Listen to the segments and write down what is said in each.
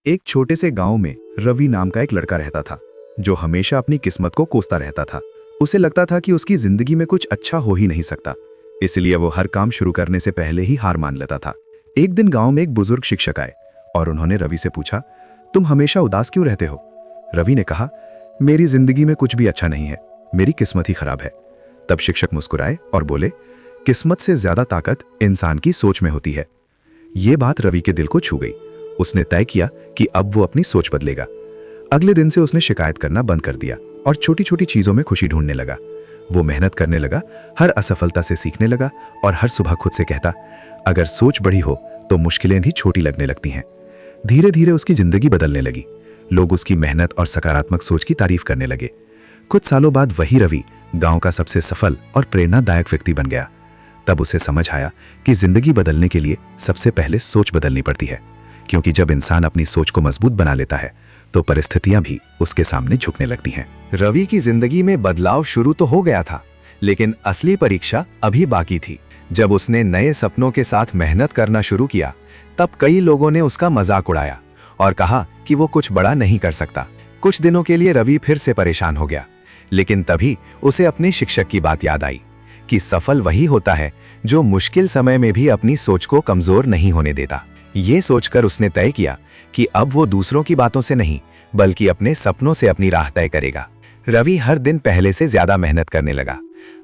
एक छोटे से गांव में रवि नाम का एक लड़का रहता था जो हमेशा अपनी किस्मत को कोसता रहता था। उसे लगता था कि उसकी जिंदगी में कुछ अच्छा हो ही नहीं सकता, इसलिए वो हर काम शुरू करने से पहले ही हार मान लेता था। एक दिन गांव में एक बुजुर्ग शिक्षक आए और उन्होंने रवि से पूछा, तुम हमेशा उदास क्यों रहते हो? रवि ने कहा, मेरी जिंदगी में कुछ भी अच्छा नहीं है, मेरी किस्मत ही खराब है। तब शिक्षक मुस्कुराए और बोले, किस्मत से ज्यादा ताकत इंसान की सोच में होती है। ये बात रवि के दिल को छू गई। उसने तय किया कि अब वो अपनी सोच बदलेगा। अगले दिन से उसने शिकायत करना बंद कर दिया और छोटी छोटी चीजों में खुशी ढूंढने लगा। वो मेहनत करने लगा, हर असफलता से सीखने लगा और हर सुबह खुद से कहता, अगर सोच बड़ी हो तो मुश्किलें भी छोटी लगने लगती हैं। धीरे धीरे उसकी जिंदगी बदलने लगी। लोग उसकी मेहनत और सकारात्मक सोच की तारीफ करने लगे। कुछ सालों बाद वही रवि गांव का सबसे सफल और प्रेरणादायक व्यक्ति बन गया। तब उसे समझ आया कि जिंदगी बदलने के लिए सबसे पहले सोच बदलनी पड़ती है, क्योंकि जब इंसान अपनी सोच को मजबूत बना लेता है तो परिस्थितियां भी उसके सामने झुकने लगती हैं। रवि की जिंदगी में बदलाव शुरू तो हो गया था, लेकिन असली परीक्षा अभी बाकी थी। जब उसने नए सपनों के साथ मेहनत करना शुरू किया, तब कई लोगों ने उसका मजाक उड़ाया और कहा कि वो कुछ बड़ा नहीं कर सकता। कुछ दिनों के लिए रवि फिर से परेशान हो गया, लेकिन तभी उसे अपने शिक्षक की बात याद आई कि सफल वही होता है जो मुश्किल समय में भी अपनी सोच को कमजोर नहीं होने देता। ये सोचकर उसने तय किया कि अब वो दूसरों की बातों से नहीं, बल्कि अपने सपनों से अपनी राह तय करेगा। रवि हर दिन पहले से ज्यादा मेहनत करने लगा,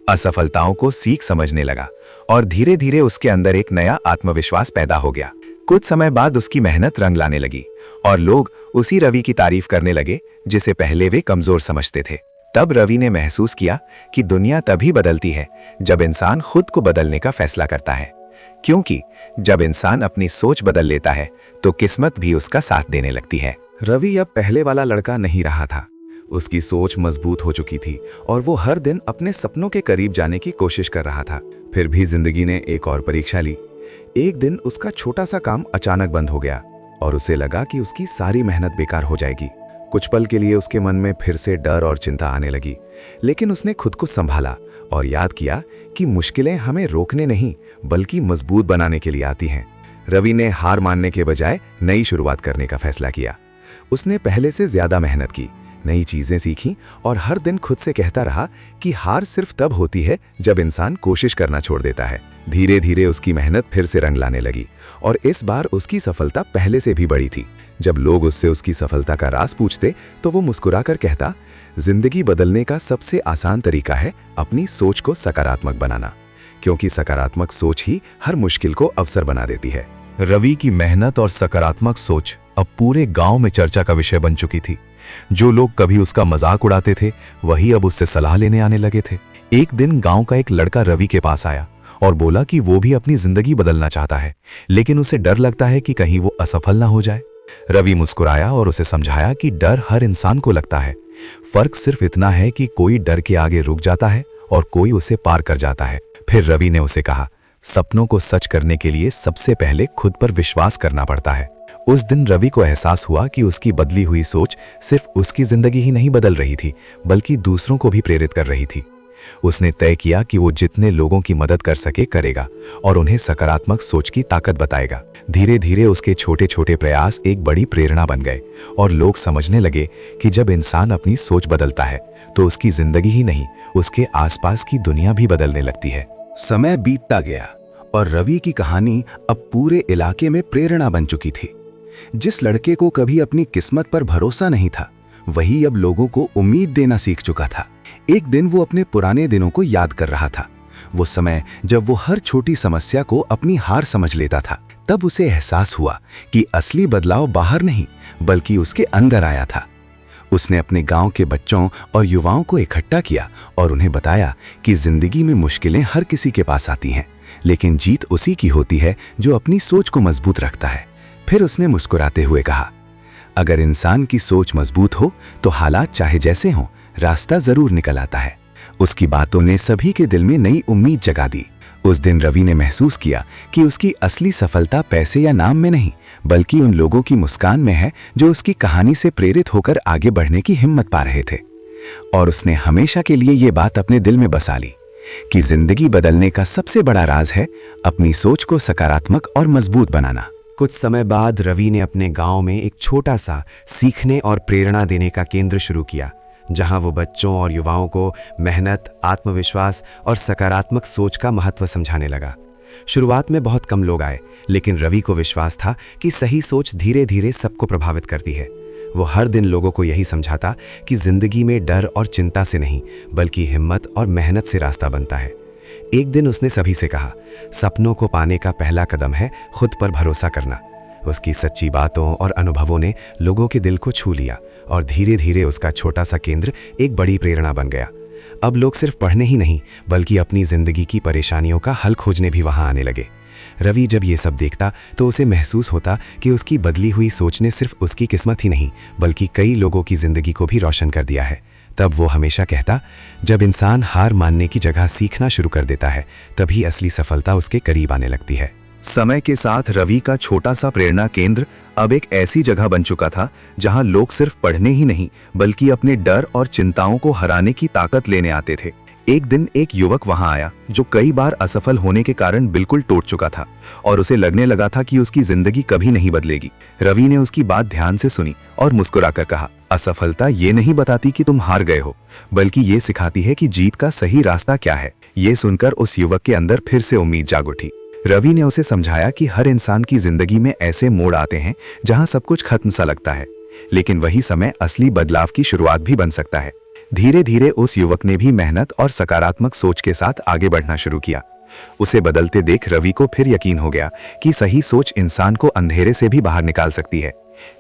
असफलताओं को सीख समझने लगा और धीरे धीरे उसके अंदर एक नया आत्मविश्वास पैदा हो गया। कुछ समय बाद उसकी मेहनत रंग लाने लगी और लोग उसी रवि की तारीफ करने लगे जिसे पहले वे कमजोर समझते थे। तब रवि ने महसूस किया कि दुनिया तभी बदलती है जब इंसान खुद को बदलने का फैसला करता है, क्योंकि जब इंसान अपनी सोच बदल लेता है तो किस्मत भी उसका साथ देने लगती है। रवि अब पहले वाला लड़का नहीं रहा था। उसकी सोच मजबूत हो चुकी थी और वो हर दिन अपने सपनों के करीब जाने की कोशिश कर रहा था। फिर भी जिंदगी ने एक और परीक्षा ली। एक दिन उसका छोटा सा काम अचानक बंद हो गया और उसे लगा कि उसकी सारी मेहनत बेकार हो जाएगी। कुछ पल के लिए उसके मन में फिर से डर और चिंता आने लगी, लेकिन उसने खुद को संभाला और याद किया कि मुश्किलें हमें रोकने नहीं बल्कि मजबूत बनाने के लिए आती हैं। रवि ने हार मानने के बजाय नई शुरुआत करने का फैसला किया। उसने पहले से ज्यादा मेहनत की, नई चीजें सीखी और हर दिन खुद से कहता रहा कि हार सिर्फ तब होती है जब इंसान कोशिश करना छोड़ देता है। धीरे धीरे उसकी मेहनत फिर से रंग लाने लगी और इस बार उसकी सफलता पहले से भी बड़ी थी। जब लोग उससे उसकी सफलता का राज पूछते तो वो मुस्कुराकर कहता, जिंदगी बदलने का सबसे आसान तरीका है अपनी सोच को सकारात्मक बनाना, क्योंकि सकारात्मक सोच ही हर मुश्किल को अवसर बना देती है। रवि की मेहनत और सकारात्मक सोच अब पूरे गांव में चर्चा का विषय बन चुकी थी। जो लोग कभी उसका मजाक उड़ाते थे, वही अब उससे सलाह लेने आने लगे थे। एक दिन गांव का एक लड़का रवि के पास आया और बोला कि वो भी अपनी जिंदगी बदलना चाहता है, लेकिन उसे डर लगता है कि कहीं वो असफल ना हो जाए। रवि मुस्कुराया और उसे समझाया कि डर हर इंसान को लगता है, फर्क सिर्फ इतना है कि कोई डर के आगे रुक जाता है और कोई उसे पार कर जाता है। फिर रवि ने उसे कहा, सपनों को सच करने के लिए सबसे पहले खुद पर विश्वास करना पड़ता है। उस दिन रवि को एहसास हुआ कि उसकी बदली हुई सोच सिर्फ उसकी जिंदगी ही नहीं बदल रही थी, बल्कि दूसरों को भी प्रेरित कर रही थी। उसने तय किया कि वो जितने लोगों की मदद कर सके करेगा और उन्हें सकारात्मक सोच की ताकत बताएगा। धीरे धीरे उसके छोटे छोटे प्रयास एक बड़ी प्रेरणा बन गए और लोग समझने लगे कि जब इंसान अपनी सोच बदलता है तो उसकी जिंदगी ही नहीं, उसके आसपास की दुनिया भी बदलने लगती है। समय बीतता गया और रवि की कहानी अब पूरे इलाके में प्रेरणा बन चुकी थी। जिस लड़के को कभी अपनी किस्मत पर भरोसा नहीं था, वही अब लोगों को उम्मीद देना सीख चुका था। एक दिन वो अपने पुराने दिनों को याद कर रहा था, वो समय जब वो हर छोटी समस्या को अपनी हार समझ लेता था। तब उसे एहसास हुआ कि असली बदलाव बाहर नहीं बल्कि उसके अंदर आया था। उसने अपने गांव के बच्चों और युवाओं को इकट्ठा किया और उन्हें बताया कि जिंदगी में मुश्किलें हर किसी के पास आती हैं, लेकिन जीत उसी की होती है जो अपनी सोच को मजबूत रखता है। फिर उसने मुस्कुराते हुए कहा, अगर इंसान की सोच मजबूत हो तो हालात चाहे जैसे हों, रास्ता जरूर निकल आता है। उसकी बातों ने सभी के दिल में नई उम्मीद जगा दी। उस दिन रवि ने महसूस किया कि उसकी असली सफलता पैसे या नाम में नहीं, बल्कि उन लोगों की मुस्कान में है जो उसकी कहानी से प्रेरित होकर आगे बढ़ने की हिम्मत पा रहे थे। और उसने हमेशा के लिए ये बात अपने दिल में बसा ली कि जिंदगी बदलने का सबसे बड़ा राज है अपनी सोच को सकारात्मक और मजबूत बनाना। कुछ समय बाद रवि ने अपने गांव में एक छोटा सा सीखने और प्रेरणा देने का केंद्र शुरू किया, जहां वो बच्चों और युवाओं को मेहनत, आत्मविश्वास और सकारात्मक सोच का महत्व समझाने लगा। शुरुआत में बहुत कम लोग आए, लेकिन रवि को विश्वास था कि सही सोच धीरे धीरे सबको प्रभावित करती है। वो हर दिन लोगों को यही समझाता कि जिंदगी में डर और चिंता से नहीं, बल्कि हिम्मत और मेहनत से रास्ता बनता है। एक दिन उसने सभी से कहा, सपनों को पाने का पहला कदम है खुद पर भरोसा करना। उसकी सच्ची बातों और अनुभवों ने लोगों के दिल को छू लिया और धीरे धीरे उसका छोटा सा केंद्र एक बड़ी प्रेरणा बन गया। अब लोग सिर्फ पढ़ने ही नहीं, बल्कि अपनी जिंदगी की परेशानियों का हल खोजने भी वहां आने लगे। रवि जब ये सब देखता तो उसे महसूस होता कि उसकी बदली हुई सोच ने सिर्फ उसकी किस्मत ही नहीं, बल्कि कई लोगों की जिंदगी को भी रोशन कर दिया है। तब वो हमेशा कहता, जब इंसान हार मानने की जगह सीखना शुरू कर देता है, तभी असली सफलता उसके करीब आने लगती है। समय के साथ रवि का छोटा सा प्रेरणा केंद्र अब एक ऐसी जगह बन चुका था जहां लोग सिर्फ पढ़ने ही नहीं, बल्कि अपने डर और चिंताओं को हराने की ताकत लेने आते थे। एक दिन एक युवक वहां आया जो कई बार असफल होने के कारण बिल्कुल टूट चुका था और उसे लगने लगा था कि उसकी जिंदगी कभी नहीं बदलेगी। रवि ने उसकी बात ध्यान से सुनी और मुस्कुराकर कहा, असफलता ये नहीं बताती कि तुम हार गए हो, बल्कि ये सिखाती है कि जीत का सही रास्ता क्या है। ये सुनकर उस युवक के अंदर फिर से उम्मीद जाग उठी। रवि ने उसे समझाया कि हर इंसान की जिंदगी में ऐसे मोड़ आते हैं जहां सब कुछ खत्म सा लगता है, लेकिन वही समय असली बदलाव की शुरुआत भी बन सकता है। धीरे धीरे उस युवक ने भी मेहनत और सकारात्मक सोच के साथ आगे बढ़ना शुरू किया। उसे बदलते देख रवि को फिर यकीन हो गया कि सही सोच इंसान को अंधेरे से भी बाहर निकाल सकती है,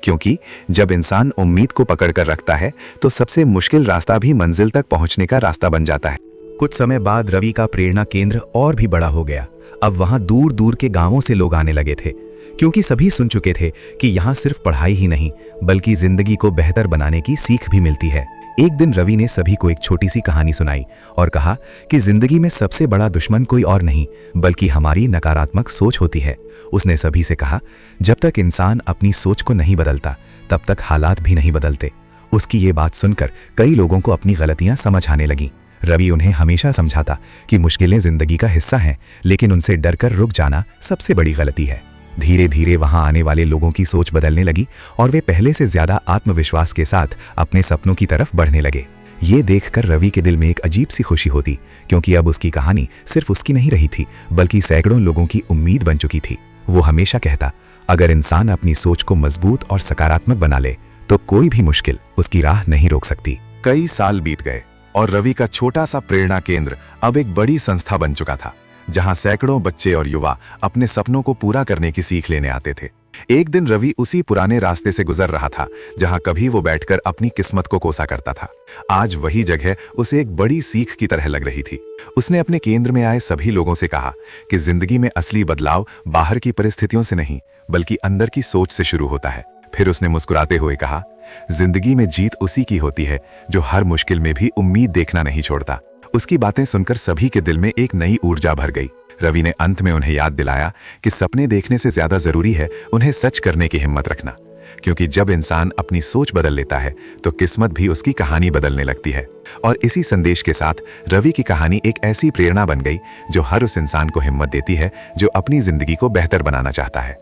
क्योंकि जब इंसान उम्मीद को पकड़कर रखता है तो सबसे मुश्किल रास्ता भी मंजिल तक पहुंचने का रास्ता बन जाता है। कुछ समय बाद रवि का प्रेरणा केंद्र और भी बड़ा हो गया। अब वहां दूर दूर के गांवों से लोग आने लगे थे, क्योंकि सभी सुन चुके थे कि यहाँ सिर्फ पढ़ाई ही नहीं, बल्कि जिंदगी को बेहतर बनाने की सीख भी मिलती है। एक दिन रवि ने सभी को एक छोटी सी कहानी सुनाई और कहा कि जिंदगी में सबसे बड़ा दुश्मन कोई और नहीं, बल्कि हमारी नकारात्मक सोच होती है। उसने सभी से कहा, जब तक इंसान अपनी सोच को नहीं बदलता, तब तक हालात भी नहीं बदलते। उसकी ये बात सुनकर कई लोगों को अपनी गलतियां समझ आने लगीं। रवि उन्हें हमेशा समझाता कि मुश्किलें जिंदगी का हिस्सा हैं, लेकिन उनसे डरकर रुक जाना सबसे बड़ी गलती है। धीरे धीरे वहां आने वाले लोगों की सोच बदलने लगी और वे पहले से ज्यादा आत्मविश्वास के साथ अपने सपनों की तरफ बढ़ने लगे। ये देखकर रवि के दिल में एक अजीब सी खुशी होती, क्योंकि अब उसकी कहानी सिर्फ उसकी नहीं रही थी, बल्कि सैकड़ों लोगों की उम्मीद बन चुकी थी। वो हमेशा कहता, अगर इंसान अपनी सोच को मजबूत और सकारात्मक बना ले, तो कोई भी मुश्किल उसकी राह नहीं रोक सकती। कई साल बीत गए और रवि का छोटा सा प्रेरणा केंद्र अब एक बड़ी संस्था बन चुका था, जहां सैकड़ों बच्चे और युवा अपने सपनों को पूरा करने की सीख लेने आते थे। एक दिन रवि उसी पुराने रास्ते से गुजर रहा था जहां कभी वो बैठकर अपनी किस्मत को कोसा करता था। आज वही जगह उसे एक बड़ी सीख की तरह लग रही थी। उसने अपने केंद्र में आए सभी लोगों से कहा कि जिंदगी में असली बदलाव बाहर की परिस्थितियों से नहीं, बल्कि अंदर की सोच से शुरू होता है। फिर उसने मुस्कुराते हुए कहा, जिंदगी में जीत उसी की होती है जो हर मुश्किल में भी उम्मीद देखना नहीं छोड़ता। उसकी बातें सुनकर सभी के दिल में एक नई ऊर्जा भर गई। रवि ने अंत में उन्हें याद दिलाया कि सपने देखने से ज्यादा जरूरी है उन्हें सच करने की हिम्मत रखना, क्योंकि जब इंसान अपनी सोच बदल लेता है तो किस्मत भी उसकी कहानी बदलने लगती है। और इसी संदेश के साथ रवि की कहानी एक ऐसी प्रेरणा बन गई जो हर उस इंसान को हिम्मत देती है जो अपनी जिंदगी को बेहतर बनाना चाहता है।